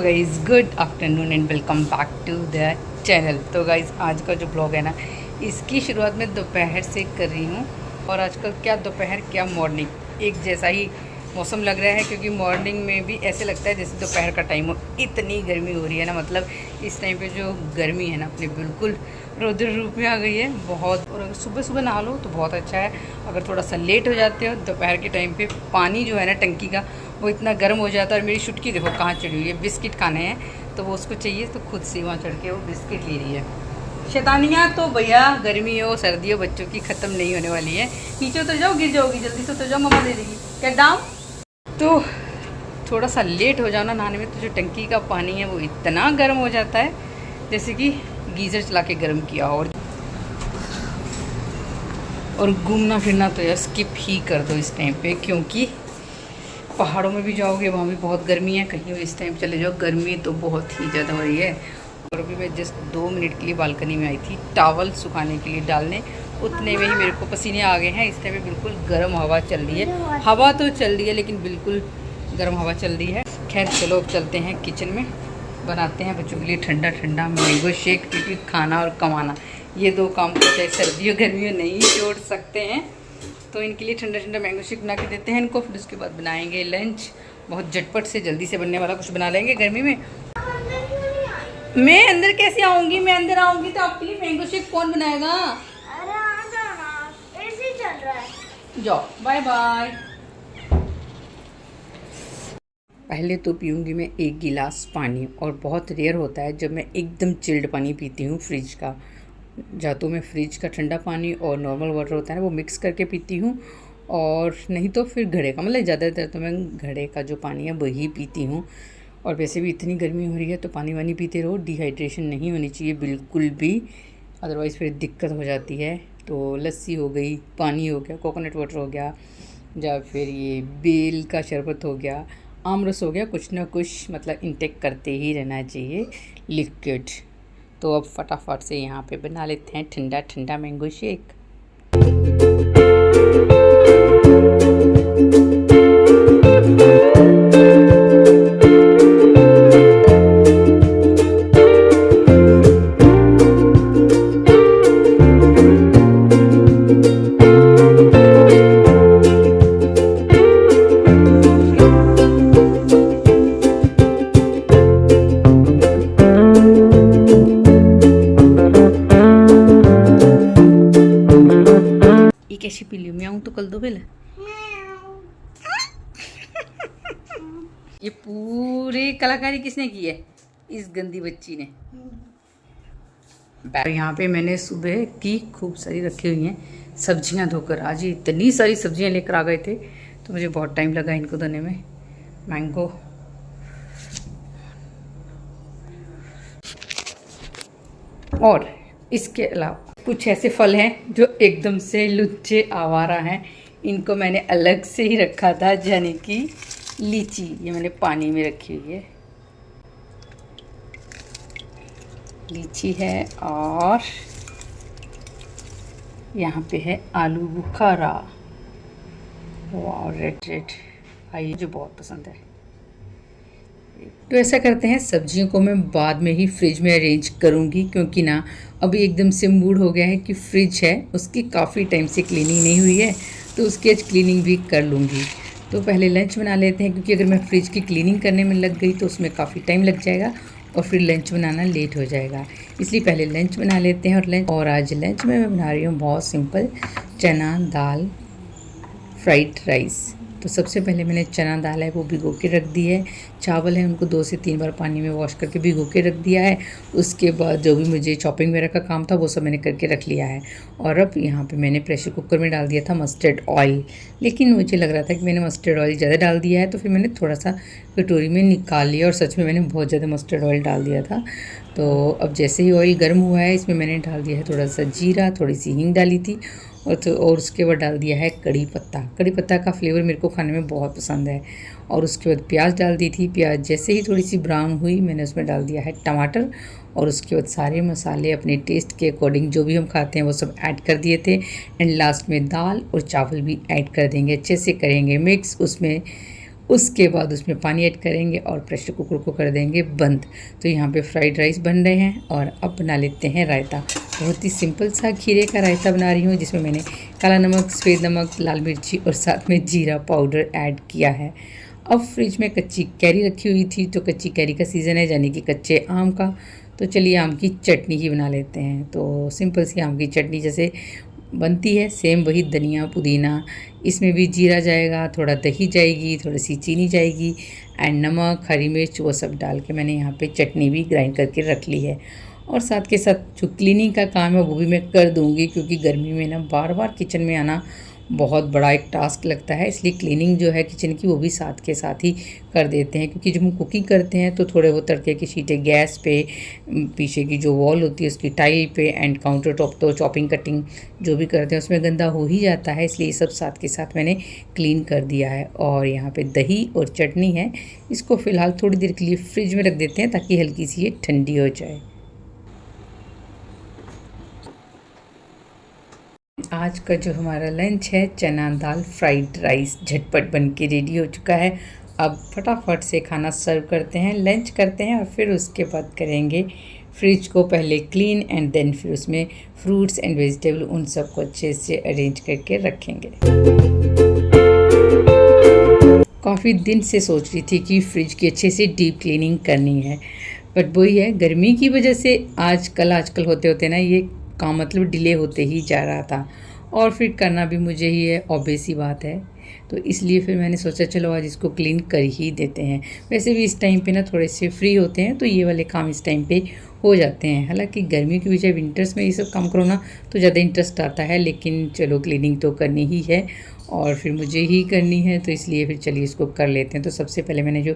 Guys good afternoon and welcome back to the channel. तो guys आज का जो ब्लॉग है ना, इसकी शुरुआत मैं दोपहर से कर रही हूँ। और आजकल क्या दोपहर क्या मॉर्निंग एक जैसा ही मौसम लग रहा है, क्योंकि मॉर्निंग में भी ऐसे लगता है जैसे दोपहर का टाइम हो। इतनी गर्मी हो रही है ना, मतलब इस टाइम पे जो गर्मी है ना अपने बिल्कुल रौद्र रूप में आ गई है बहुत। और अगर सुबह सुबह नहा लो तो बहुत अच्छा है। अगर थोड़ा सा लेट हो जाते हो दोपहर के टाइम पे, पानी जो है ना टंकी का वो इतना गर्म हो जाता है। और मेरी छुटकी देखो कहाँ चढ़ी हुई है, बिस्किट खाने हैं तो वो उसको चाहिए, तो खुद से वहाँ चढ़ के वो बिस्किट ले रही है। शैतानियाँ तो भैया गर्मी हो सर्दी हो बच्चों की ख़त्म नहीं होने वाली है। नीचे उतर जाओ, गिर जाओगी, जल्दी से उतर जाओ, मम्मा दे देगी क्या डाउन। तो थोड़ा सा लेट हो जाना नहाने में, तो जो टंकी का पानी है वो इतना गर्म हो जाता है जैसे कि गीज़र चला के गर्म किया हो। और घूमना फिरना तो यार स्किप ही कर दो इस टाइम पे, क्योंकि पहाड़ों में भी जाओगे वहाँ भी बहुत गर्मी है। कहीं भी इस टाइम चले जाओ, गर्मी तो बहुत ही ज़्यादा हो रही है। और अभी मैं जस्ट 2 मिनट के लिए बालकनी में आई थी टॉवल सुखाने के लिए डालने, उतने में ही मेरे को पसीने आ गए हैं। इस टाइम पे बिल्कुल गर्म हवा चल रही है, हवा तो चल रही है लेकिन बिल्कुल गर्म हवा चल रही है। खैर चलो अब चलते हैं किचन में, बनाते हैं बच्चों के लिए ठंडा ठंडा मैंगो शेक, क्योंकि खाना और कमाना ये दो काम को चाहे सर्दियों गर्मियों नहीं छोड़ सकते हैं। तो इनके लिए ठंडा ठंडा मैंगो शेक बना के देते हैं इनको। फिर उसके बाद बनाएंगे लंच, बहुत झटपट से जल्दी से बनने वाला कुछ बना लेंगे गर्मी में। मैं अंदर कैसे आऊँगी? मैं अंदर आऊँगी तो आपके लिए मैंगो शेक कौन बनाएगा? अरे आ जाना, एसी चल रहा है। जाओ बाय बाय। पहले तो पीऊँगी मैं 1 गिलास पानी, और बहुत रेयर होता है जब मैं एकदम चिल्ड पानी पीती हूँ फ्रिज का। या तो मैं फ्रिज का ठंडा पानी और नॉर्मल वाटर होता है ना वो मिक्स करके पीती हूँ, और नहीं तो फिर घड़े का, मतलब ज़्यादातर तो मैं घड़े का जो पानी है वही पीती हूँ। और वैसे भी इतनी गर्मी हो रही है तो पानी वानी पीते रहो, डिहाइड्रेशन नहीं होनी चाहिए बिल्कुल भी, अदरवाइज़ फिर दिक्कत हो जाती है। तो लस्सी हो गई, पानी हो गया, कोकोनट वाटर हो गया, या फिर ये बेल का शरबत हो गया, आम रस हो गया, कुछ ना कुछ मतलब इंटेक करते ही रहना चाहिए लिक्विड। तो अब फटाफट से यहाँ पे बना लेते हैं ठंडा ठंडा मैंगो शेक। कैसी पी लियो? मैं आऊँ तो कल दो पहले। ये पूरी कलाकारी किसने की है? इस गंदी बच्ची ने। यहाँ पे मैंने सुबह की खूब सारी रखी हुई हैं सब्जियां धोकर। आज इतनी सारी सब्जियां लेकर आ गए थे तो मुझे बहुत टाइम लगा इनको धोने में। मैंगो, और इसके अलावा कुछ ऐसे फल हैं जो एकदम से लुच्चे आवारा हैं, इनको मैंने अलग से ही रखा था। यानी कि लीची, ये मैंने पानी में रखी हुई है, लीची है। और यहाँ पे है आलू बुखारा, वाह रेड रेड भाई, जो बहुत पसंद है। तो ऐसा करते हैं, सब्जियों को मैं बाद में ही फ्रिज में अरेंज करूँगी, क्योंकि ना अभी एकदम से मूड हो गया है कि फ्रिज है उसकी काफ़ी टाइम से क्लीनिंग नहीं हुई है, तो उसकी आज क्लीनिंग भी कर लूँगी। तो पहले लंच बना लेते हैं, क्योंकि अगर मैं फ्रिज की क्लीनिंग करने में लग गई तो उसमें काफ़ी टाइम लग जाएगा और फिर लंच बनाना लेट हो जाएगा। इसलिए पहले लंच बना लेते हैं। और आज लंच में मैं बना रही हूँ बहुत सिंपल, चना दाल फ्राइड राइस। तो सबसे पहले मैंने चना दाल है वो भिगो के रख दी है, चावल है उनको 2 से 3 बार पानी में वॉश करके भिगो के रख दिया है। उसके बाद जो भी मुझे चॉपिंग वगैरह का काम था वो सब मैंने करके रख लिया है। और अब यहाँ पे मैंने प्रेशर कुकर में डाल दिया था मस्टर्ड ऑयल, लेकिन मुझे लग रहा था कि मैंने मस्टर्ड ऑयल ज़्यादा डाल दिया है, तो फिर मैंने थोड़ा सा कटोरी में निकाल लिया, और सच में मैंने बहुत ज़्यादा मस्टर्ड ऑयल डाल दिया था। तो अब जैसे ही ऑयल गर्म हुआ है इसमें मैंने डाल दिया है थोड़ा सा जीरा, थोड़ी सी हींग डाली थी, और उसके बाद डाल दिया है कड़ी पत्ता। कड़ी पत्ता का फ्लेवर मेरे को खाने में बहुत पसंद है। और उसके बाद प्याज डाल दी थी, प्याज जैसे ही थोड़ी सी ब्राउन हुई मैंने उसमें डाल दिया है टमाटर, और उसके बाद सारे मसाले अपने टेस्ट के अकॉर्डिंग जो भी हम खाते हैं वो सब ऐड कर दिए थे। एंड लास्ट में दाल और चावल भी ऐड कर देंगे, अच्छे से करेंगे मिक्स। उसमें उसके बाद उसमें पानी ऐड करेंगे और प्रेशर कुकर को कर देंगे बंद। तो यहाँ पे फ्राइड राइस बन रहे हैं और अब बना लेते हैं रायता। बहुत ही सिंपल सा खीरे का रायता बना रही हूँ, जिसमें मैंने काला नमक, सफ़ेद नमक, लाल मिर्ची और साथ में जीरा पाउडर ऐड किया है। अब फ्रिज में कच्ची कैरी रखी हुई थी, तो कच्ची कैरी का सीज़न है, यानी कि कच्चे आम का। तो चलिए आम की चटनी ही बना लेते हैं। तो सिंपल सी आम की चटनी जैसे बनती है सेम वही, धनिया पुदीना, इसमें भी जीरा जाएगा, थोड़ा दही जाएगी, थोड़ी सी चीनी जाएगी एंड नमक, हरी मिर्च, वो सब डाल के मैंने यहाँ पे चटनी भी ग्राइंड करके रख ली है। और साथ के साथ जो क्लीनिंग का काम है वो भी मैं कर दूँगी, क्योंकि गर्मी में ना बार बार किचन में आना बहुत बड़ा एक टास्क लगता है, इसलिए क्लीनिंग जो है किचन की वो भी साथ के साथ ही कर देते हैं। क्योंकि जब हम कुकिंग करते हैं तो थोड़े वो तड़के की शीटें गैस पे, पीछे की जो वॉल होती है उसकी टाइल पे एंड काउंटर टॉप, तो चॉपिंग कटिंग जो भी करते हैं उसमें गंदा हो ही जाता है, इसलिए ये सब साथ के साथ मैंने क्लीन कर दिया है। और यहाँ पे दही और चटनी है, इसको फ़िलहाल थोड़ी देर के लिए फ्रिज में रख देते हैं ताकि हल्की सी ये ठंडी हो जाए। आज का जो हमारा लंच है, चना दाल फ्राइड राइस झटपट बन के रेडी हो चुका है। अब फटाफट से खाना सर्व करते हैं, लंच करते हैं और फिर उसके बाद करेंगे फ्रिज को पहले क्लीन एंड देन फिर उसमें फ्रूट्स एंड वेजिटेबल उन सबको अच्छे से अरेंज करके रखेंगे। काफ़ी दिन से सोच रही थी कि फ्रिज की अच्छे से डीप क्लीनिंग करनी है, बट वही है, गर्मी की वजह से आजकल होते होते ना ये काम मतलब डिले होते ही जा रहा था, और फिर करना भी मुझे ही है, ऑब्वियस ही बात है। तो इसलिए फिर मैंने सोचा चलो आज इसको क्लीन कर ही देते हैं। वैसे भी इस टाइम पे ना थोड़े से फ्री होते हैं तो ये वाले काम इस टाइम पे हो जाते हैं। हालांकि गर्मी की वजह विंटर्स में ये सब काम करो ना तो ज़्यादा इंटरेस्ट आता है, लेकिन चलो क्लीनिंग तो करनी ही है और फिर मुझे ही करनी है, तो इसलिए फिर चलिए इसको कर लेते हैं। तो सबसे पहले मैंने जो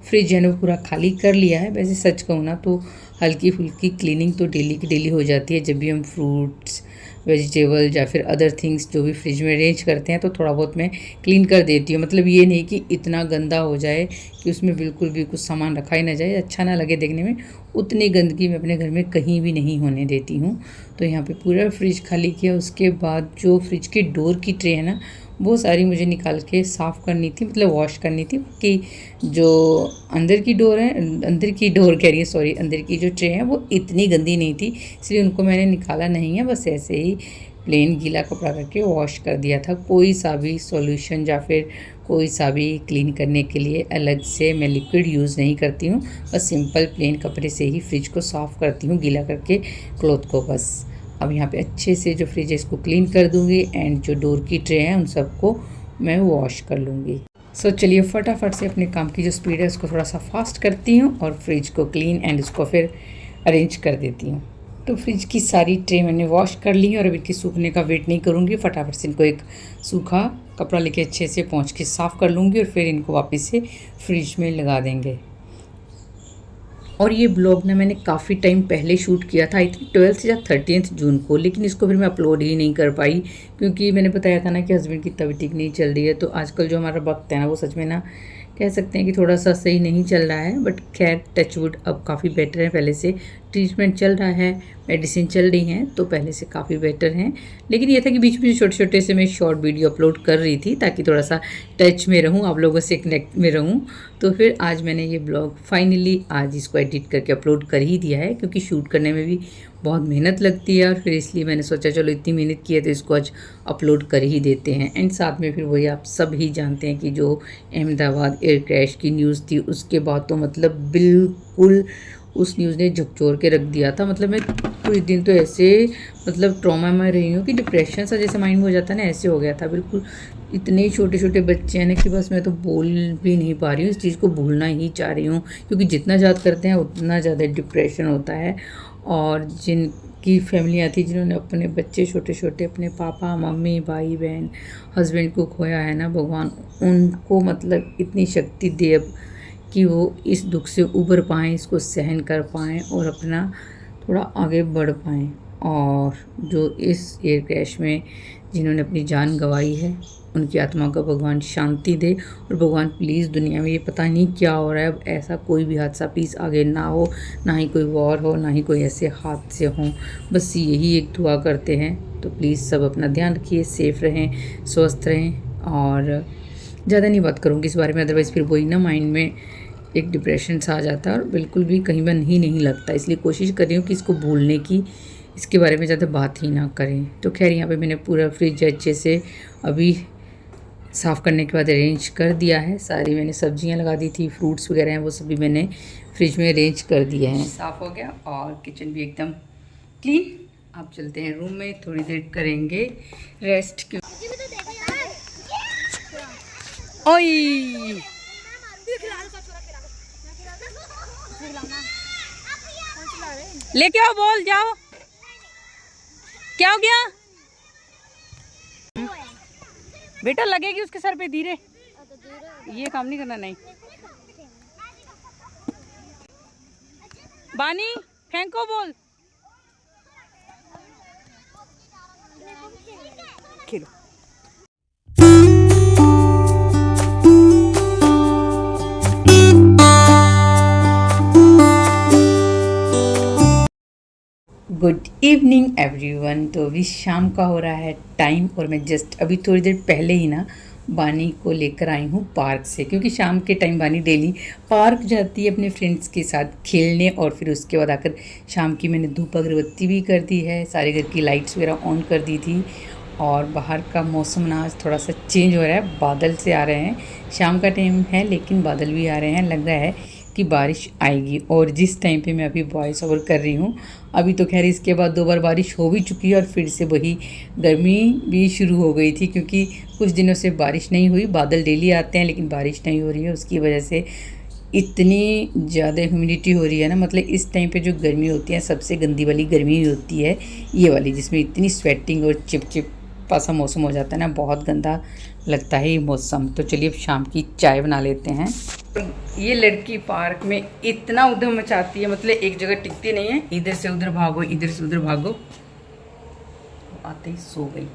फ्रिज है ना वो पूरा खाली कर लिया है। वैसे सच कहूँ ना तो हल्की फुल्की क्लीनिंग तो डेली की डेली हो जाती है, जब भी हम फ्रूट्स, वेजिटेबल या फिर अदर थिंग्स जो भी फ्रिज में अरेंज करते हैं तो थोड़ा बहुत मैं क्लीन कर देती हूँ। मतलब ये नहीं कि इतना गंदा हो जाए कि उसमें बिल्कुल भी कुछ सामान रखा ही ना जाए, अच्छा ना लगे देखने में, उतनी गंदगी मैं अपने घर में कहीं भी नहीं होने देती हूँ। तो यहाँ पे पूरा फ्रिज खाली किया। उसके बाद जो फ्रिज के डोर की ट्रे है ना वो सारी मुझे निकाल के साफ़ करनी थी, मतलब वॉश करनी थी, कि जो अंदर की डोर है, अंदर की डोर कह रही है सॉरी, अंदर की जो ट्रे है वो इतनी गंदी नहीं थी, इसलिए उनको मैंने निकाला नहीं है, बस ऐसे ही प्लेन गीला कपड़ा करके वॉश कर दिया था। कोई सा भी सॉल्यूशन या फिर कोई सा भी क्लीन करने के लिए अलग से मैं लिक्विड यूज़ नहीं करती हूँ, बस सिंपल प्लेन कपड़े से ही फ्रिज को साफ़ करती हूँ, गीला करके क्लॉथ को बस। अब यहाँ पे अच्छे से जो फ्रिज है इसको क्लीन कर दूँगी एंड जो डोर की ट्रे हैं उन सबको मैं वॉश कर लूँगी। सो चलिए फटाफट से अपने काम की जो स्पीड है उसको थोड़ा सा फास्ट करती हूँ और फ्रिज को क्लीन एंड उसको फिर अरेंज कर देती हूँ। तो फ्रिज की सारी ट्रे मैंने वॉश कर ली है और अब इनके सूखने का वेट नहीं करूँगी, फटाफट से इनको एक सूखा कपड़ा लेके अच्छे से पोंछ के साफ़ कर लूँगी और फिर इनको वापस से फ्रिज में लगा देंगे। और ये ब्लॉग ना मैंने काफ़ी टाइम पहले शूट किया था, आई थिंक 12th या 13th जून को, लेकिन इसको फिर मैं अपलोड ही नहीं कर पाई क्योंकि मैंने बताया था ना कि हस्बैंड की तबीयत ठीक नहीं चल रही है। तो आजकल जो हमारा वक्त है ना वो सच में ना कह सकते हैं कि थोड़ा सा सही नहीं चल रहा है, बट खैर टचवुड अब काफ़ी बेटर है, पहले से ट्रीटमेंट चल रहा है, मेडिसिन चल रही हैं तो पहले से काफ़ी बेटर हैं। लेकिन ये था कि बीच में छोटे छोटे से मैं शॉर्ट वीडियो अपलोड कर रही थी ताकि थोड़ा सा टच में रहूँ, आप लोगों से कनेक्ट में रहूँ। तो फिर आज मैंने ये ब्लॉग फाइनली आज इसको एडिट करके अपलोड कर ही दिया है, क्योंकि शूट करने में भी बहुत मेहनत लगती है और फिर इसलिए मैंने सोचा चलो इतनी मेहनत की है तो इसको आज अपलोड कर ही देते हैं। एंड साथ में फिर वही आप सब ही जानते हैं कि जो अहमदाबाद एयर क्रैश की न्यूज़ थी उसके बाद तो मतलब बिल्कुल उस न्यूज़ ने झकझोर के रख दिया था। मतलब मैं कुछ दिन तो ऐसे मतलब ट्रॉमा में रही हूँ कि डिप्रेशन सा जैसे माइंड में हो जाता है ना, ऐसे हो गया था बिल्कुल। इतने छोटे छोटे बच्चे हैं ना कि बस मैं तो बोल भी नहीं पा रही हूँ, इस चीज़ को भूलना ही चाह रही हूँ, क्योंकि जितना याद करते हैं उतना ज़्यादा डिप्रेशन होता है। और जिनकी फैमिलियाँ थी जिन्होंने अपने बच्चे छोटे छोटे, अपने पापा मम्मी भाई बहन हस्बैंड को खोया है ना, भगवान उनको मतलब इतनी शक्ति दे अब कि वो इस दुख से उबर पाएँ, इसको सहन कर पाएँ और अपना थोड़ा आगे बढ़ पाएँ। और जो इस एयर क्रैश में जिन्होंने अपनी जान गंवाई है उनकी आत्मा को भगवान शांति दे। और भगवान प्लीज़ दुनिया में ये पता नहीं क्या हो रहा है, अब ऐसा कोई भी हादसा प्लीज़ आगे ना हो, ना ही कोई वॉर हो, ना ही कोई ऐसे हादसे हों, बस यही एक दुआ करते हैं। तो प्लीज़ सब अपना ध्यान रखिए, सेफ़ रहें, स्वस्थ रहें और ज़्यादा नहीं बात करूँगी इस बारे में, अदरवाइज़ फिर वही ना माइंड में एक डिप्रेशन सा आ जाता है और बिल्कुल भी कहीं मन ही नहीं लगता। इसलिए कोशिश कर रही हूँ कि इसको भूलने की, इसके बारे में ज़्यादा बात ही ना करें। तो खैर यहाँ पे मैंने पूरा फ्रिज अच्छे से अभी साफ़ करने के बाद अरेंज कर दिया है। सारी मैंने सब्जियां लगा दी थी, फ्रूट्स वगैरह हैं वो सभी मैंने फ्रिज में अरेंज कर दिए हैं। साफ़ हो गया और किचन भी एकदम क्लीन। आप चलते हैं रूम में, थोड़ी देर करेंगे रेस्ट। क्यों ओई लेके आओ, बॉल जाओ। क्या हो गया बेटा? लगेगी उसके सर पे, धीरे। ये काम नहीं करना। नहीं बानी, फेंको बॉल, खेलो। Good evening everyone. तो अभी शाम का हो रहा है टाइम और मैं जस्ट अभी थोड़ी देर पहले ही ना बानी को लेकर आई हूँ पार्क से, क्योंकि शाम के टाइम बानी डेली पार्क जाती है अपने फ्रेंड्स के साथ खेलने। और फिर उसके बाद आकर शाम की मैंने धूप अगरबत्ती भी कर दी है, सारे घर की लाइट्स वगैरह ऑन कर दी थी। और बाहर का मौसम ना आज थोड़ा सा चेंज हो रहा है, बादल से आ रहे हैं। शाम का टाइम है लेकिन बादल भी आ रहे हैं, लग रहा है कि बारिश आएगी। और जिस टाइम पे मैं अभी वॉइस ओवर कर रही हूँ, अभी तो खैर इसके बाद 2 बार बारिश हो भी चुकी है और फिर से वही गर्मी भी शुरू हो गई थी, क्योंकि कुछ दिनों से बारिश नहीं हुई। बादल डेली आते हैं लेकिन बारिश नहीं हो रही है, उसकी वजह से इतनी ज़्यादा ह्यूमिडिटी हो रही है ना। मतलब इस टाइम पे जो गर्मी होती है सबसे गंदी वाली गर्मी होती है ये वाली, जिसमें इतनी स्वेटिंग और चिपचिप सा मौसम हो जाता है ना, बहुत गंदा लगता है ये मौसम। तो चलिए अब शाम की चाय बना लेते हैं। ये लड़की पार्क में इतना उधम मचाती है, मतलब एक जगह टिकती नहीं है, इधर से उधर भागो, इधर से उधर भागो। आते ही सो गई।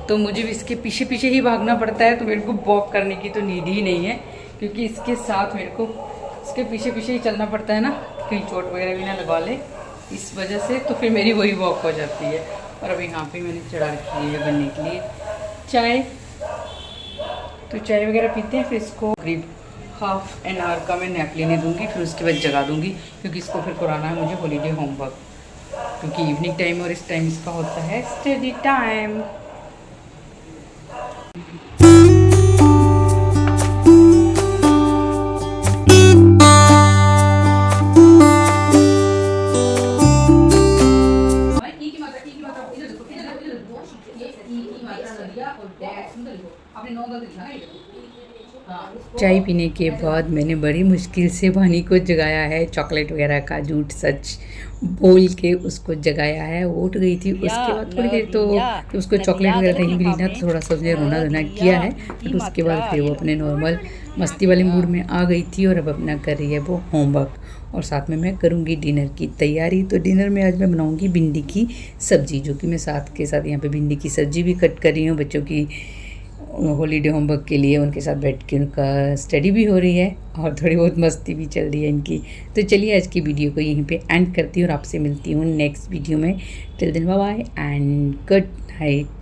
तो मुझे भी इसके पीछे पीछे ही भागना पड़ता है, तो मेरे को वॉक करने की तो नीड ही नहीं है, क्योंकि इसके साथ मेरे को इसके पीछे पीछे ही चलना पड़ता है ना, कहीं चोट वगैरह भी ना लगा ले इस वजह से। तो फिर मेरी वही वॉक हो जाती है। और अभी यहाँ पे मैंने चढ़ा रखी है बनने के लिए चाय। तो चाय वगैरह पीते हैं, फिर इसको करीब हाफ एन आवर का मैं नैप लेने दूंगी, फिर उसके बाद जगा दूंगी, क्योंकि इसको फिर कराना है मुझे हॉलीडे होमवर्क, क्योंकि इवनिंग टाइम और इस टाइम इसका होता है स्टडी टाइम। चाय पीने के बाद मैंने बड़ी मुश्किल से बानी को जगाया है, चॉकलेट वगैरह का झूठ सच बोल के उसको जगाया है। वो उठ गई थी, उसके बाद थोड़ी देर तो उसको चॉकलेट वगैरह नहीं मिली ना, तो थोड़ा सा उसने रोना धोना किया है। बट उसके बाद फिर वो अपने नॉर्मल मस्ती वाले मूड में आ गई थी और अब अपना कर रही है वो होमवर्क। और साथ में मैं करूँगी डिनर की तैयारी। तो डिनर में आज मैं बनाऊँगी भिंडी की सब्ज़ी, जो कि मैं साथ के साथ यहाँ पे भिंडी की सब्ज़ी भी कट कर रही हूँ बच्चों की हॉलीडे होमवर्क के लिए। उनके साथ बैठ के उनका स्टडी भी हो रही है और थोड़ी बहुत मस्ती भी चल रही है इनकी। तो चलिए आज की वीडियो को यहीं पे एंड करती हूँ और आपसे मिलती हूँ नेक्स्ट वीडियो में। Till then bye bye and good night.